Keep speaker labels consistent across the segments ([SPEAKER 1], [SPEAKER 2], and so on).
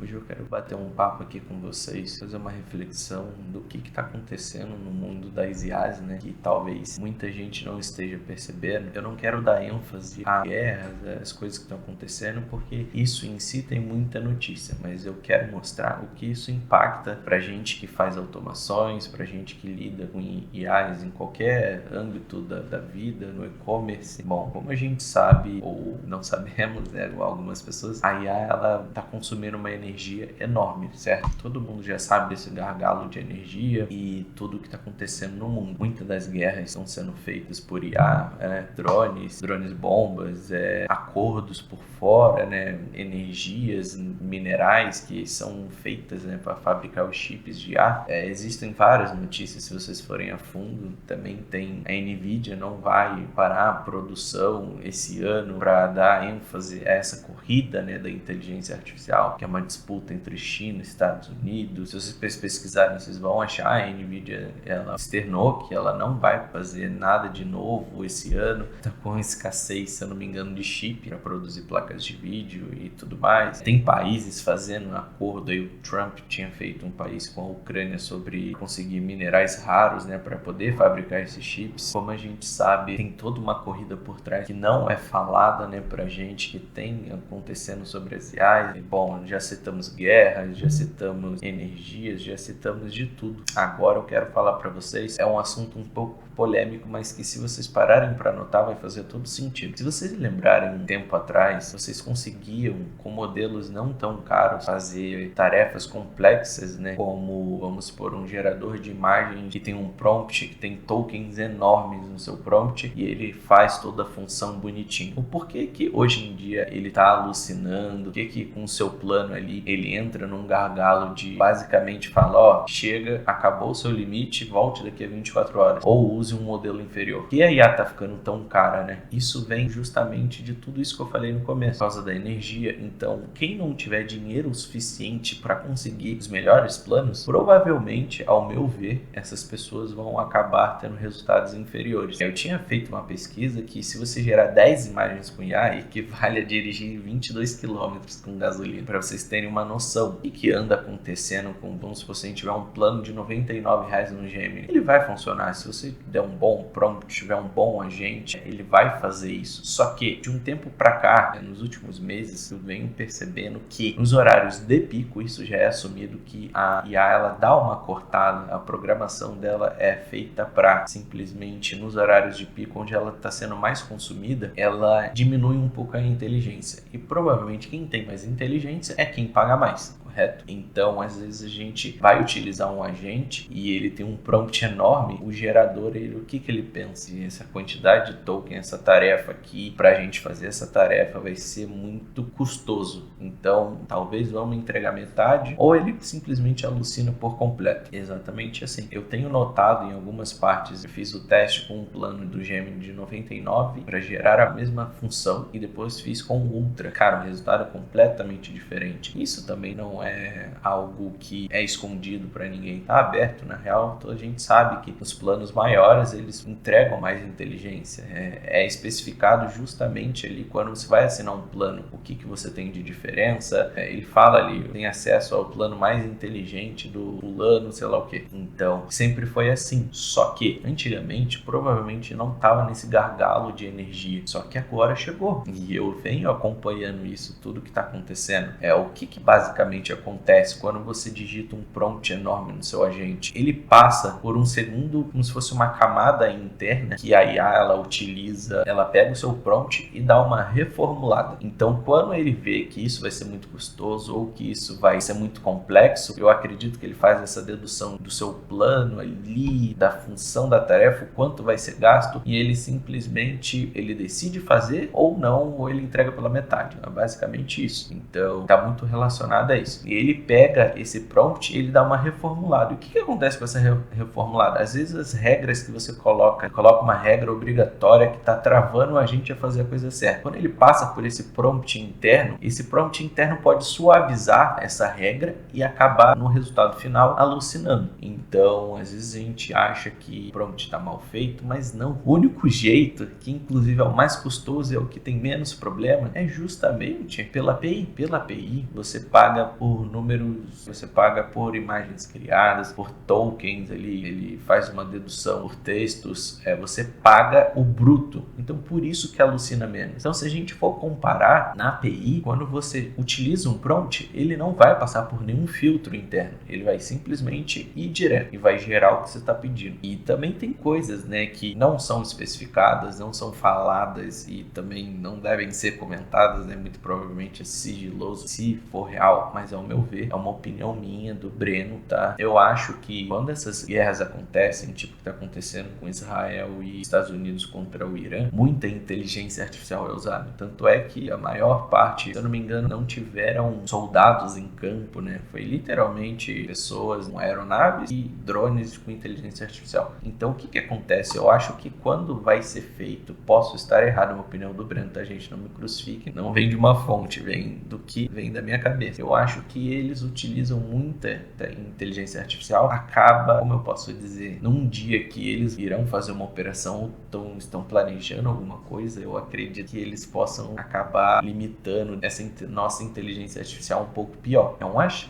[SPEAKER 1] Hoje eu quero bater um papo aqui com vocês, fazer uma reflexão do que está acontecendo no mundo das IAs, né? Que talvez muita gente não esteja percebendo. Eu não quero dar ênfase à guerra, às coisas que estão acontecendo, porque isso em si tem muita notícia, mas eu quero mostrar o que isso impacta pra gente que faz automações, pra gente que lida com IAs em qualquer âmbito da vida, no e-commerce. Bom, como a gente sabe, ou não sabemos, né, algumas pessoas, a IA ela está consumindo uma energia enorme, certo? Todo mundo já sabe desse gargalo de energia e tudo que está acontecendo no mundo. Muitas das guerras estão sendo feitas por IA, drones bombas, acordos por fora, né, energias, minerais que são feitas, né, para fabricar os chips de IA. Existem várias notícias, se vocês forem a fundo. Também tem a Nvidia não vai parar a produção esse ano para dar ênfase a essa corrida, né, da inteligência artificial, que é uma disputa entre China e Estados Unidos. Se vocês pesquisarem, vocês vão achar a Nvidia, ela externou que ela não vai fazer nada de novo esse ano. Está com escassez, se eu não me engano, de chip para produzir placas de vídeo e tudo mais. Tem países fazendo acordo, aí o Trump tinha feito um país com a Ucrânia sobre conseguir minerais raros, né, para poder fabricar esses chips. Como a gente sabe, tem toda uma corrida por trás que não é falada, né, pra gente, que tem acontecendo sobre as IAs. Bom, já citamos guerras, já citamos energias, já citamos de tudo. Agora eu quero falar para vocês, é um assunto um pouco polêmico, mas que se vocês pararem para anotar vai fazer todo sentido. Se vocês lembrarem um tempo atrás, vocês conseguiam, com modelos não tão caros, fazer tarefas complexas, né, como, vamos supor, um gerador de imagem que tem um prompt, que tem tokens enormes no seu prompt e ele faz toda a função bonitinho. O porquê que hoje em dia ele está alucinando, o que com o seu plano ali ele entra num gargalo de basicamente falar, ó, chega, acabou o seu limite, volte daqui a 24 horas, ou use um modelo inferior. E a IA tá ficando tão cara, né? Isso vem justamente de tudo isso que eu falei no começo, por causa da energia. Então, quem não tiver dinheiro o suficiente para conseguir os melhores planos, provavelmente, ao meu ver, essas pessoas vão acabar tendo resultados inferiores. Eu tinha feito uma pesquisa que se você gerar 10 imagens com IA, equivale a dirigir 22 km com gasolina, para vocês terem uma noção. O que anda acontecendo com, vamos supor, se a gente tiver um plano de R$99 no Gemini, ele vai funcionar. Se você der um bom prompt, tiver um bom agente, ele vai fazer isso. Só que, de um tempo para cá, nos últimos meses, eu venho percebendo que nos horários de pico, isso já é assumido que a IA, ela dá uma cortada, a programação dela é feita para simplesmente nos horários de pico, onde ela está sendo mais consumida, ela diminui um pouco a inteligência. E provavelmente quem tem mais inteligência é quem paga mais. Correto? Então, às vezes a gente vai utilizar um agente e ele tem um prompt enorme, o gerador, o que ele pensa? Essa quantidade de token, essa tarefa aqui, para a gente fazer essa tarefa vai ser muito custoso. Então, talvez vamos entregar metade, ou ele simplesmente alucina por completo. Exatamente assim. Eu tenho notado em algumas partes, eu fiz o teste com um plano do Gemini de 99 para gerar a mesma função e depois fiz com o Ultra. Cara, o resultado é completamente diferente. Isso também não é algo que é escondido para ninguém, tá aberto. Na real, a gente sabe que os planos maiores eles entregam mais inteligência, é especificado justamente ali quando você vai assinar um plano, o que você tem de diferença, ele fala ali, tem acesso ao plano mais inteligente do fulano, sei lá o que. Então, sempre foi assim, só que antigamente provavelmente não estava nesse gargalo de energia, só que agora chegou, e eu venho acompanhando isso, tudo que está acontecendo. O que basicamente acontece quando você digita um prompt enorme no seu agente? Ele passa por um segundo, como se fosse uma camada interna que a IA ela utiliza, ela pega o seu prompt e dá uma reformulada. Então, quando ele vê que isso vai ser muito custoso ou que isso vai ser muito complexo, eu acredito que ele faz essa dedução do seu plano ali, da função da tarefa, o quanto vai ser gasto, e ele simplesmente ele decide fazer ou não, ou ele entrega pela metade. É basicamente isso. Então, está muito relacionado a isso. E ele pega esse prompt e ele dá uma reformulada. E o que acontece com essa reformulada? Às vezes as regras que você coloca uma regra obrigatória que está travando a gente a fazer a coisa certa. Quando ele passa por esse prompt interno, esse prompt interno pode suavizar essa regra e acabar no resultado final alucinando. Então, às vezes a gente acha que o prompt está mal feito, mas não. O único jeito, que inclusive é o mais custoso e é o que tem menos problema, é justamente pela API. Pela API, você paga por por números, você paga por imagens criadas, por tokens ali, ele faz uma dedução por textos, você paga o bruto. Então por isso que alucina menos. Então se a gente for comparar na API, quando você utiliza um prompt, ele não vai passar por nenhum filtro interno, ele vai simplesmente ir direto e vai gerar o que você está pedindo. E também tem coisas, né, que não são especificadas, não são faladas e também não devem ser comentadas, né, muito provavelmente é sigiloso se for real, mas ao meu ver, é uma opinião minha, do Breno, tá? Eu acho que quando essas guerras acontecem, tipo o que está acontecendo com Israel e Estados Unidos contra o Irã, muita inteligência artificial é usada. Tanto é que a maior parte, se eu não me engano, não tiveram soldados em campo, né? Foi literalmente pessoas com aeronaves e drones com inteligência artificial. Então o que acontece? Eu acho que quando vai ser feito, posso estar errado na opinião do Breno, tá, gente? Não me crucifique, não vem de uma fonte, vem do que vem da minha cabeça. Eu acho que eles utilizam muita inteligência artificial, acaba, como eu posso dizer, num dia que eles irão fazer uma operação ou estão planejando alguma coisa, eu acredito que eles possam acabar limitando essa nossa inteligência artificial um pouco pior.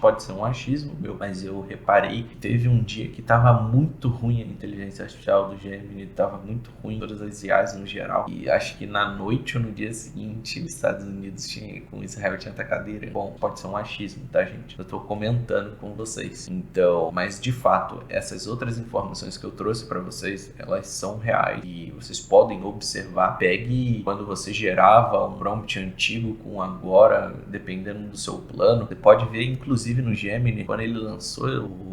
[SPEAKER 1] Pode ser um achismo meu, mas eu reparei que teve um dia que estava muito ruim a inteligência artificial do Gemini, estava muito ruim todas as IAs no geral, e acho que na noite ou no dia seguinte os Estados Unidos com Israel tinha atacado Irã. Bom, pode ser um achismo, tá, gente? Eu tô comentando com vocês. Então, mas de fato, essas outras informações que eu trouxe para vocês, elas são reais e vocês podem observar. Pegue quando você gerava um prompt antigo com agora, dependendo do seu plano. Você pode ver, inclusive no Gemini, quando ele lançou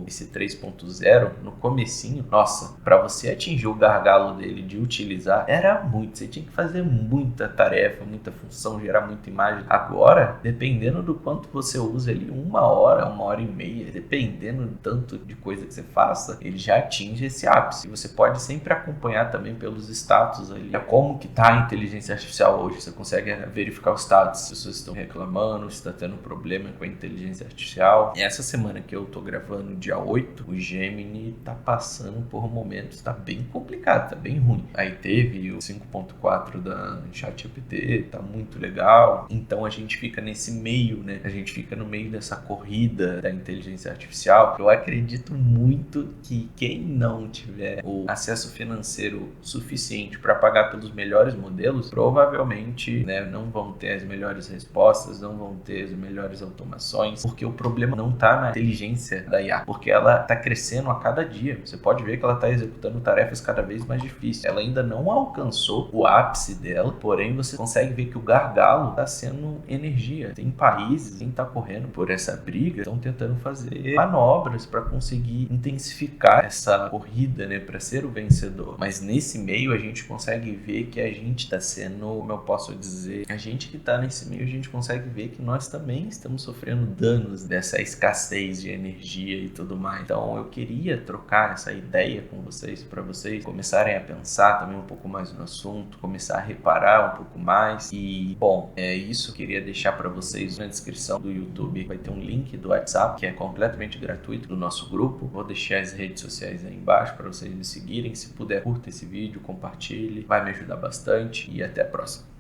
[SPEAKER 1] esse 3.0, no comecinho, nossa, para você atingir o gargalo dele de utilizar, era muito. Você tinha que fazer muita tarefa, muita função, gerar muita imagem. Agora, dependendo do quanto você usa ele, 1 hora, 1 hora e meia, dependendo do tanto de coisa que você faça, ele já atinge esse ápice. E você pode sempre acompanhar também pelos status ali, como que tá a inteligência artificial hoje. Você consegue verificar os status, se as pessoas estão reclamando, se está tendo problema com a inteligência artificial. E essa semana que eu tô gravando, dia 8, o Gemini tá passando por momentos, tá bem complicado, tá bem ruim. Aí teve o 5.4 da ChatGPT, tá muito legal. Então a gente fica nesse meio, né? A gente fica no meio dessa corrida da inteligência artificial. Eu acredito muito que quem não tiver o acesso financeiro suficiente para pagar pelos melhores modelos, provavelmente, né, não vão ter as melhores respostas, não vão ter as melhores automações, porque o problema não está na inteligência da IA, porque ela está crescendo a cada dia. Você pode ver que ela está executando tarefas cada vez mais difíceis. Ela ainda não alcançou o ápice dela, porém você consegue ver que o gargalo está sendo energia. Tem países que estão correndo por essa briga, estão tentando fazer manobras para conseguir intensificar essa corrida, né, para ser o vencedor. Mas nesse meio a gente consegue ver que a gente está sendo, como eu posso dizer, a gente que está nesse meio, a gente consegue ver que nós também estamos sofrendo danos dessa escassez de energia e tudo mais. Então eu queria trocar essa ideia com vocês, para vocês começarem a pensar também um pouco mais no assunto, começar a reparar um pouco mais. E bom, é isso. Eu queria deixar para vocês na descrição do YouTube, vai ter um link do WhatsApp que é completamente gratuito do nosso grupo. Vou deixar as redes sociais aí embaixo para vocês me seguirem. Se puder, curta esse vídeo, compartilhe, vai me ajudar bastante e até a próxima.